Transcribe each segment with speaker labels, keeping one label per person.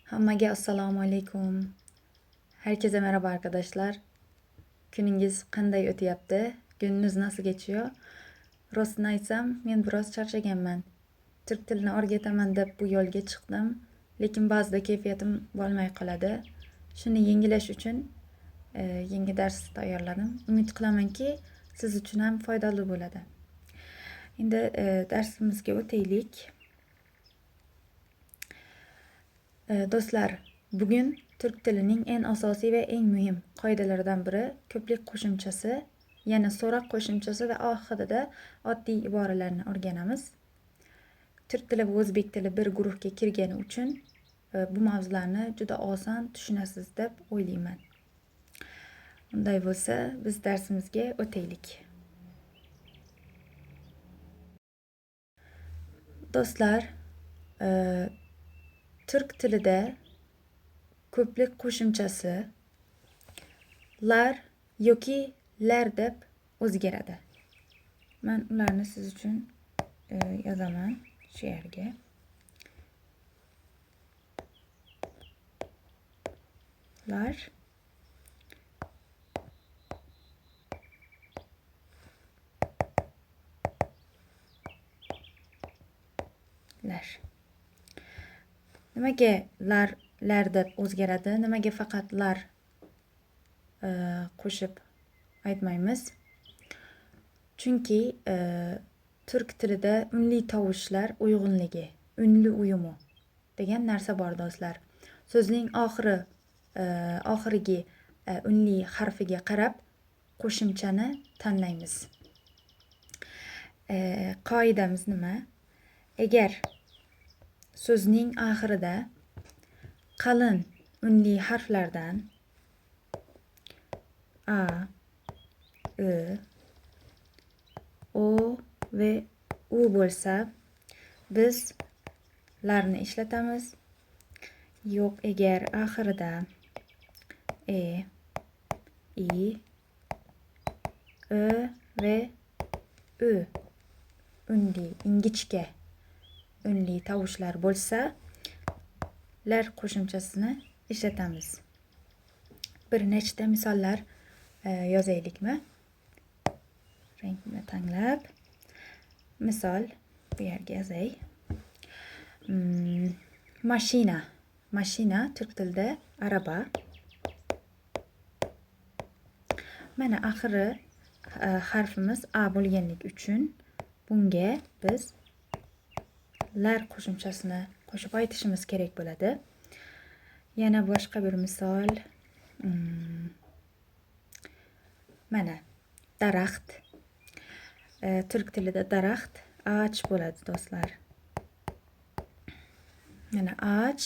Speaker 1: Hammaga assalomu alaykum. Herkese merhaba arkadaşlar. Kuningiz qanday o'tyapti? Kuniniz nasıl geçiyor? Rostini aytsam, men biroz charchaganman. Turk tilini o'rgataman deb bu yo'lga chiqdim, lekin ba'zida kayfiyatim bo'lmay qoladi. Shuni yengilash uchun yangi dars tayyorladim. Umid qilamanki, siz uchun ham foydali bo'ladi. Endi darsimizga o'taylik. Do'stlar, bugun turk tilining en asosiy va eng muhim qoidalaridan biri ko'plik qo'shimchasi, yana so'roq qo'shimchasi va oxirida oddiy iboralarni o'rganamiz. Turk tili va o'zbek tili bir guruhga kirgani uchun bu mavzularni juda oson tushunasiz deb o'ylayman. Unday bo'lsa, biz darsimizga o'taylik. Do'stlar, turk tilida ko'plik qo'shimchasi lar yoki lar deb o'zgaradi. Men ularni siz uchun yozaman shu yerga. Lar lar. Nimaga lar deb o'zgaradi? Nimaga faqat lar qo'shib aytmaymiz? Chunki turk tilida unli tovushlar uyg'unligi, unli uyumu degan narsa bor do'stlar. So'zning oxirgi unli harfiga qarab qo'shimchani tanlaymiz. Qoidamiz nima? Agar so'zning oxirida qalin unli harflardan a, I, o va u bo'lsa, biz larni ishlatamiz. Yo'q, agar oxirida e, i, va u unli, ingichka unli tovushlar bo'lsa, lar qo'shimchasini ishlatamiz. Bir nechta misollar yozaylikmi? Rangni tanlab. Misol bu yerga yozay. Mashina. Mashina turk tilida araba. Mana oxiri harfimiz a bo'lganligi uchun bunga biz lar qo'shimchasini qo'shib aytishimiz kerak bo'ladi. Yana boshqa bir misol. Mana daraxt. Turk tilida daraxt ağaç bo'ladi do'stlar. Mana ağaç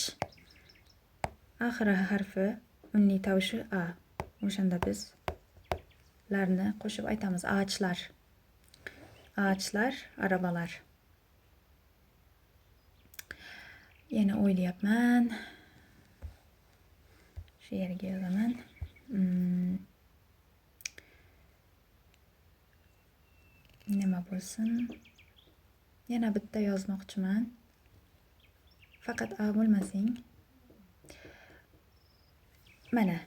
Speaker 1: oxiri harfi unli tovushi a. O'shanda biz larni qo'shib aytamiz. Ağaçlar. Ağaçlar, arabalar. Yana o'ylayapman. Shu yerga yozaman. Nima bo'lsin? Yana bitta yozmoqchiman. Faqat a bo'lmasing. Mana.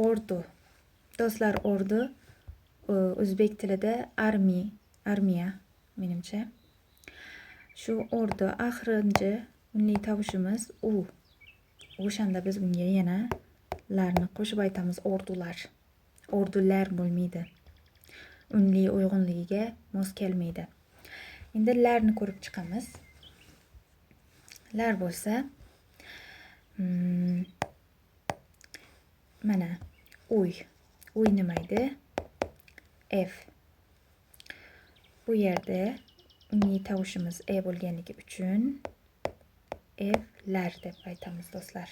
Speaker 1: Ordu. Do'stlar, ordu o'zbek tilida armiya menimcha. Shu ordu oxirinchi unli tovushimiz u. O'shanda biz bunga yana larni qo'shib aytamiz. Ordular. Ordular bo'lmaydi. Unli uyg'unligiga mos kelmaydi. Endi larni ko'rib chiqamiz. Lar bo'lsa, mana uy. Uy nima edi? F. Bu yerda unli tovushimiz e bo'lganligi uchun evlar deb aytamiz do'stlar.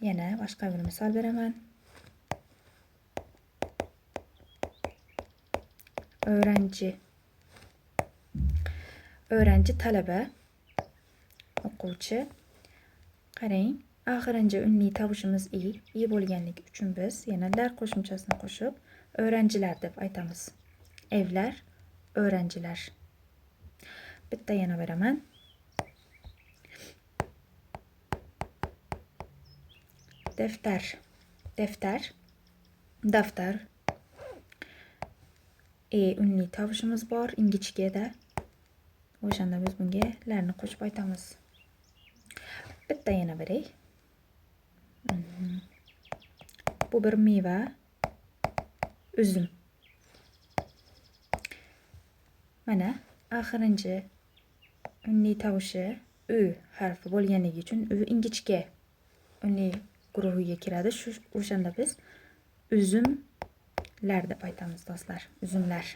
Speaker 1: Yana boshqa bir misol beraman. O'quvchi, talaba, o'quvchi. Qarang, oxirinchi unli tovushimiz i bo'lganligi uchun biz yana lar qo'shimchasini qo'shib o'quvchilar deb aytamiz. Evlar, o'ranjilar. Bitta yana beraman. Daftar. Daftar. Unli tovushimiz bor ingichkada. O'shanda biz bunga larni qo'shib aytamiz. Bitta yana beray. Bu bir meva. Üzüm. Mana oxirinchi unli tovushi u harfi bo'lganligi uchun u ingichka unli guruhiga kiradi. O'shanda biz uzumlar deb aytamiz do'stlar. Uzumlar.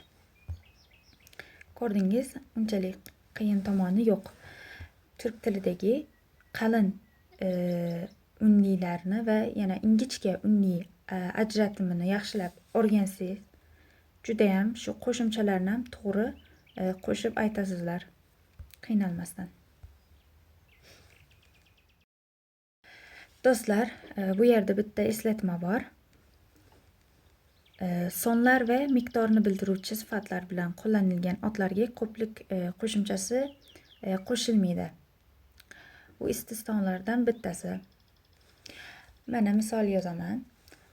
Speaker 1: Ko'rdingiz, unchalik qiyin tomoni yo'q. Turk tilidagi qalin unlilarni va yana ingichka unli ajratimini yaxshilab o'rgansangiz, juda ham shu qo'shimchalarni ham to'g'ri qo'shib aytasizlar, qiynalmasdan. Do'stlar, bu yerda bitta eslatma bor. Sonlar va miqdorni bildiruvchi sifatlar bilan qo'llanilgan otlarga ko'plik qo'shimchasi qo'shilmaydi. Bu istisnolardan bittasi. Mana misol yozaman.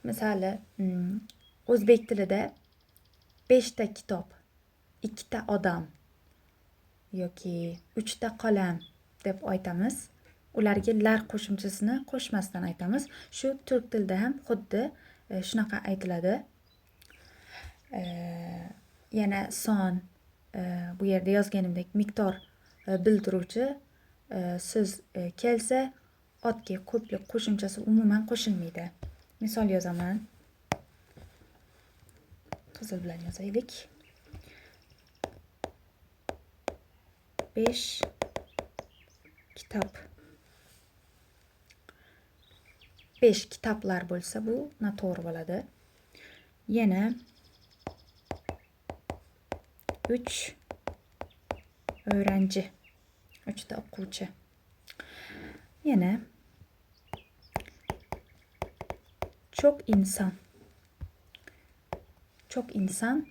Speaker 1: Misali, o'zbek tilida 5 ta kitob, 2 ta odam yoki 3 ta qalam deb aytamiz. Ularga lar qo'shimchasini qo'shmasdan aytamiz. Shu turk tilida ham xuddi shunaqa aytiladi. Yana son, bu yerda yozganimdek miqdor bildiruvchi so'z kelsa, otga ko'plik qo'shimchasi umuman qo'shilmaydi. Misol yozaman. Qizil bilan yozaylik. 5 kitob. 5 kitoblar bo'lsa, bu noto'g'ri bo'ladi. Yana 3 o'ranji. 3 ta o'quvchi. Yana çok insan. Çok insan.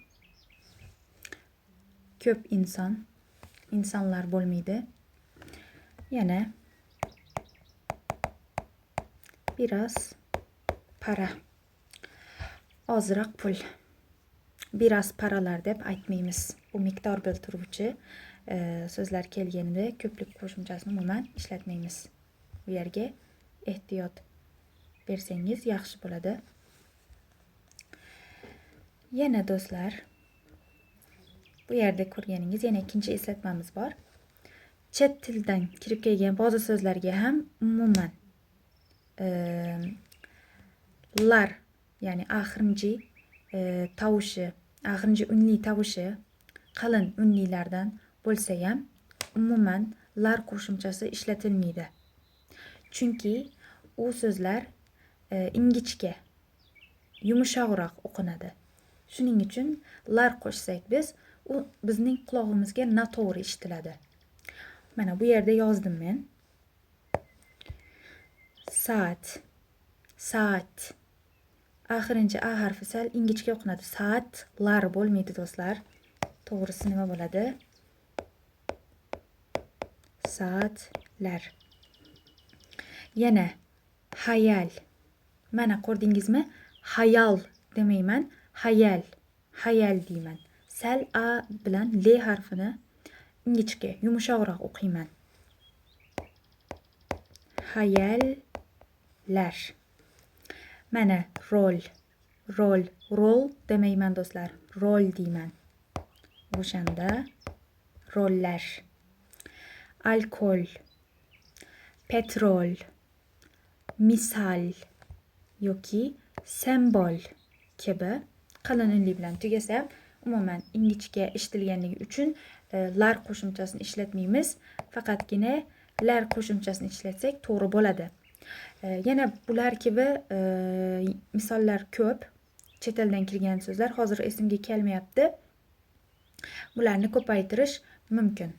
Speaker 1: Ko'p inson. İnsanlar bo'lmaydi. Yana biraz para. Ozroq pul. Biraz paralar deb aytmaymiz. Bu miqdor bildiruvchi so'zlar kelganida ko'plik qo'shimchasini umuman ishlatmaymiz. Bu yerga ehtiyot bersangiz yaxshi bo'ladi. Yana do'stlar, bu yerda ko'rganingiz yana ikkinchi eslatmamiz bor. Chet tildan kirib kelgan ba'zi so'zlarga ham umuman lar, ya'ni oxirinchi tovushi, oxirinchi unli tovushi qalin unlilardan bo'lsa ham umuman lar qo'shimchasi ishlatilmaydi. Chunki u so'zlar ingichka, yumshoqroq o'qinadi. Shuning uchun lar qo'shsak biz, u bizning qulog'imizga noto'g'ri eshitiladi. Mana bu yerda yozdim men. Saat. Oxirinchi a harfi sal ingichka o'qinadi. Saatlar bo'lmaydi do'stlar. To'g'risi nima bo'ladi? Saatlar. Yana hayal. Mana ko'rdingizmi? Hayal demayman, hayal deyman. Sal a bilan l harfini ingichka, yumshoqroq o'qiyman. Hayallar. Mana rol demayman do'stlar, rol deyman. O'shanda rollar. Alkol, petrol, misal yoki sembol kabi qalin unli bilan tugasa, umuman ingichka eshitilganligi uchun lar qo'shimchasini ishlatmaymiz. Faqatgina lar qo'shimchasini ishlatsak to'g'ri bo'ladi. Yana bular kabi misollar ko'p. Chet eldan kirgan so'zlar hozir esimga kelmayapti. Bularni ko'paytirish mumkin.